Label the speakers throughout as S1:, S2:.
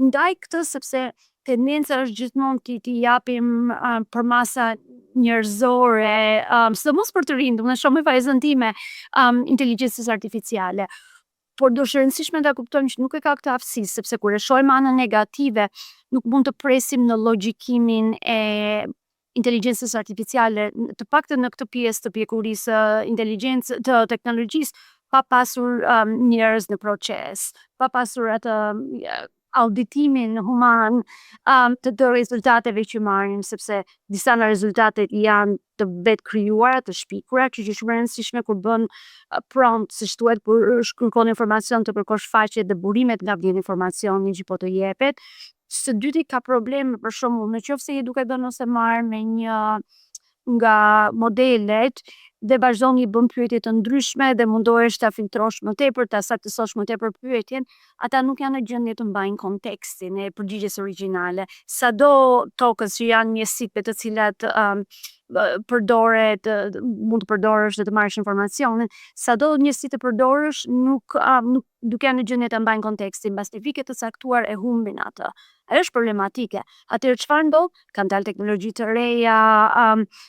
S1: ndaj këtë sepse tendenca është gjithmonë t'i japim për masa njerëzore, sidomos për të rinj, domethënë shumë me vajzën time, inteligjencës artificiale. Por do është e rëndësishme ta kuptojmë që nuk e ka këtë aftësi, sepse kur e shohim anën negative, nuk mund të presim në logjikimin e inteligjencës artificiale, të paktën në këtë pjesë të pjekurisë inteligjencë të teknologjisë, pa pasur njerëz në proces, pa pasur atë auditimin human të rezultateve që marrim, sepse disa nga rezultatet janë të vetë krijuara, të shpikura, që është shumë e rëndësishme kur bën prompt, siç thuhet, kur kërkon informacion të përkosh faqet dhe burimet nga vjen informacioni që po të jepet. Së dyti ka probleme për shembull, nëse je duke dhënë ose marrë me një nga modelet dhe vazhdon i bën pyetje të ndryshme dhe mundohesh ta filtrosh më tepër, ta saktësosh më tepër pyetjen, ata nuk janë në gjendje të mbajnë kontekstin e përgjigjes origjinale. Sado tokës që janë njësitë të cilat përdoret, mund të përdorësh dhe të marrësh informacionin, sado njësi të përdorësh nuk duke janë në gjendje të mbajnë kontekstin, mbas një pike të caktuar e humbin atë. Ajo është problematike. Atëherë çfarë ndodh? Kanë dalë teknologji të reja,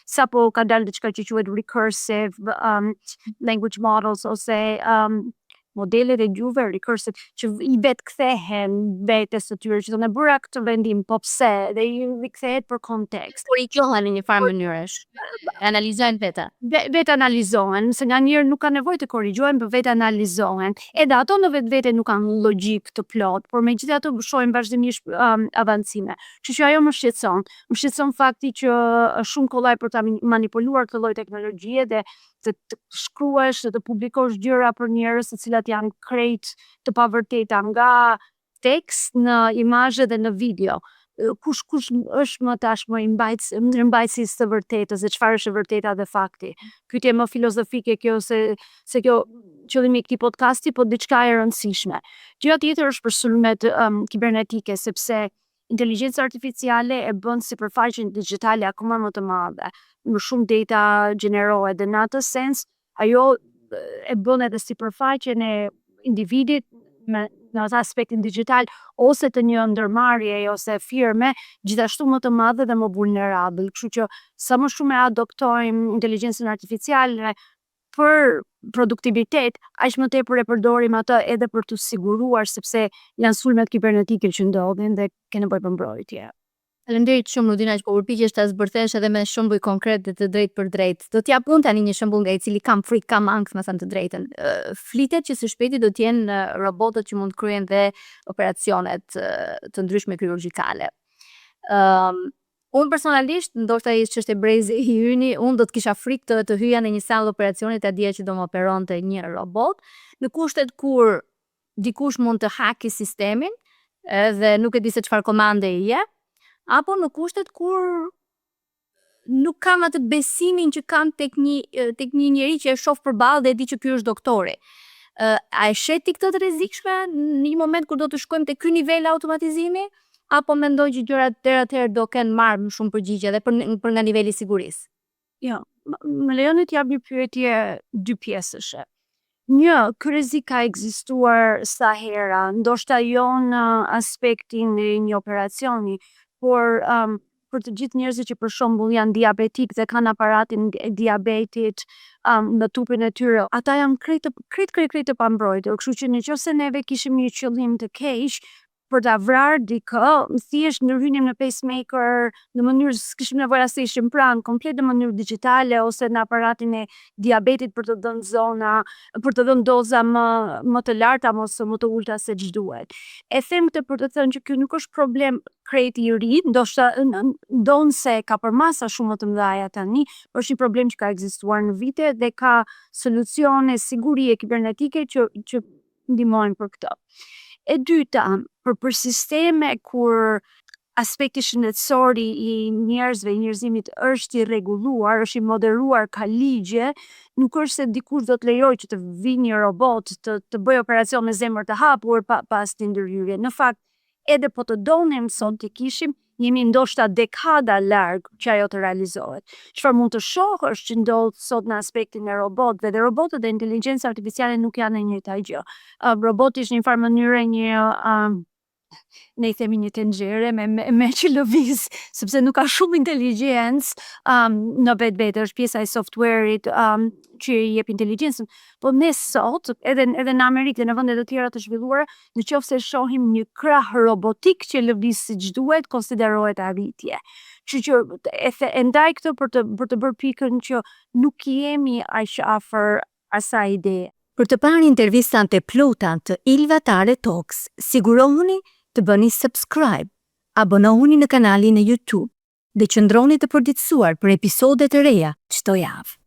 S1: sapo ka dalë diçka që quhet recursive language models ose modelet e gjuhëve recursive që i vetë kthehen vetes së tyre që thonë bëra këtë vendim, po pse? Dhe i rikthehet për kontekst.
S2: Por i qohen në një farë mënyresh. Analizojnë vetë.
S1: Vetë analizohen, se nga njëherë nuk ka nevojë të korrigjohen, por vetë analizohen. Edhe ato në vetvete nuk kanë logjik të plot, por megjithatë shohim vazhdimisht avancime. Kështu që ajo më shqetëson. Më shqetëson fakti që është shumë kollaj për ta manipuluar këtë lloj teknologjie dhe të shkruash dhe të publikosh gjëra për njerëz të cilat janë krejt të pavërteta nga tekst në imazhe dhe në video. Kush është më tashmë mbajtësi të vërtetës dhe çfarë është e vërteta dhe fakti. Pyetje më filozofike kjo se kjo qëllimi i këtij podcasti, po diçka e rëndësishme. Gjëja tjetër është për sulmet kibernetike, sepse inteligjenca artificiale e bën sipërfaqen digjitale akoma më të madhe. Më shumë data gjenerohet dhe në atë sens ajo e bën edhe sipërfaqen e individit në atë aspektin digjital ose të një ndërmarrje ose firme gjithashtu më të madhe dhe më vulnerabël. Kështu që sa më shumë e adoptojmë inteligjencën artificiale për produktivitet, aq më tepër e përdorim atë edhe për të siguruar sepse janë sulmet kibernetike që ndodhin dhe ke nevojë për mbrojtje.
S2: Faleminderit shumë Rudina që po përpiqesh ta zbërthesh edhe me shembuj konkret dhe të drejtë për drejtë. Do t'jap unë tani një shembull nga i cili kam frikë, kam ankth, me thënë të drejtën. Flitet që së shpejti do t'jenë robotët që mund të kryejnë dhe operacionet të ndryshme kirurgjikale. Unë personalisht, ndoshta ç'është e brezi i hyni, unë do të kisha frikë të hyja në një sallë operacioni ta dija që do më operonte një robot, në kushtet kur dikush mund të haki sistemin dhe nuk e di se çfarë komande i jep, apo në kushtet kur nuk kam atë besimin që kam tek një njeri që e shoh përballë dhe e di që ky është doktori. A e shet ti këtë të rrezikshme në një moment kur do të shkojmë te ky nivel automatizimi, apo mendoj që gjërat deri atëherë do kenë marrë më shumë përgjigje edhe për nga niveli i sigurisë?
S1: Jo, më lejoni të jap një pyetje dy pjesëshe. Një, ky rrezik ka ekzistuar sa hera, ndoshta jo në aspektin e një operacioni, por për të gjithë njerëzit që për shembull janë diabetik dhe kanë aparatin e diabetit në trupin e tyre, ata janë krejt të pambrojtur, kështu që nëse neve kishim një qëllim të keq për ta vrarë dikë, thjesht ndërhynim në pacemaker, në mënyrë s'kishim nevojë as të ishim pranë, komplet në mënyrë digjitale ose në aparatin e diabetit për të dhënë doza më të larta ose më të ulta se ç'duhet. E them këtë për të thënë që ky nuk është problem krejt i ri, ndoshta ndonse ka përmasa shumë më të mëdha tani, është një problem që ka ekzistuar në vite dhe ka solucione sigurie kibernetike që ndihmojnë për këtë. E dyta, për sisteme kur aspekti shëndetësor i njerëzve, i njerëzimit është i rregulluar, është i moderuar ka ligje, nuk është se dikush do të lejojë që të vijë një robot të bëjë operacion me zemër të hapur pas një ndërhyrje. Në fakt, edhe po të donim sot të kishim, jemi ndoshta dekada larg që ajo të realizohet. Çfarë mund të shoh është që ndodh sot në aspektin e robotëve dhe robotët dhe inteligjenca artificiale nuk janë e njëjta gjë. Roboti është në një farë mënyrë një ne i themi një tenxhere me që lëviz, sepse nuk ka shumë inteligjencë në vetë, është pjesa e software-it që i jep inteligjencën. Po ne sot, edhe në Amerikë dhe në vende të tjera të zhvilluara, nëse shohim një krah robotik që lëviz siç duhet, konsiderohet arritje. Që e ndaj këtë për të bërë pikën që nuk jemi aq afër asaj ideje.
S2: Për të parë intervistat e plota të Ilva Tare Talks, sigurohuni të bëni subscribe, abonohuni në kanalin e YouTube dhe qëndroni të përditësuar për episode të reja çdo javë.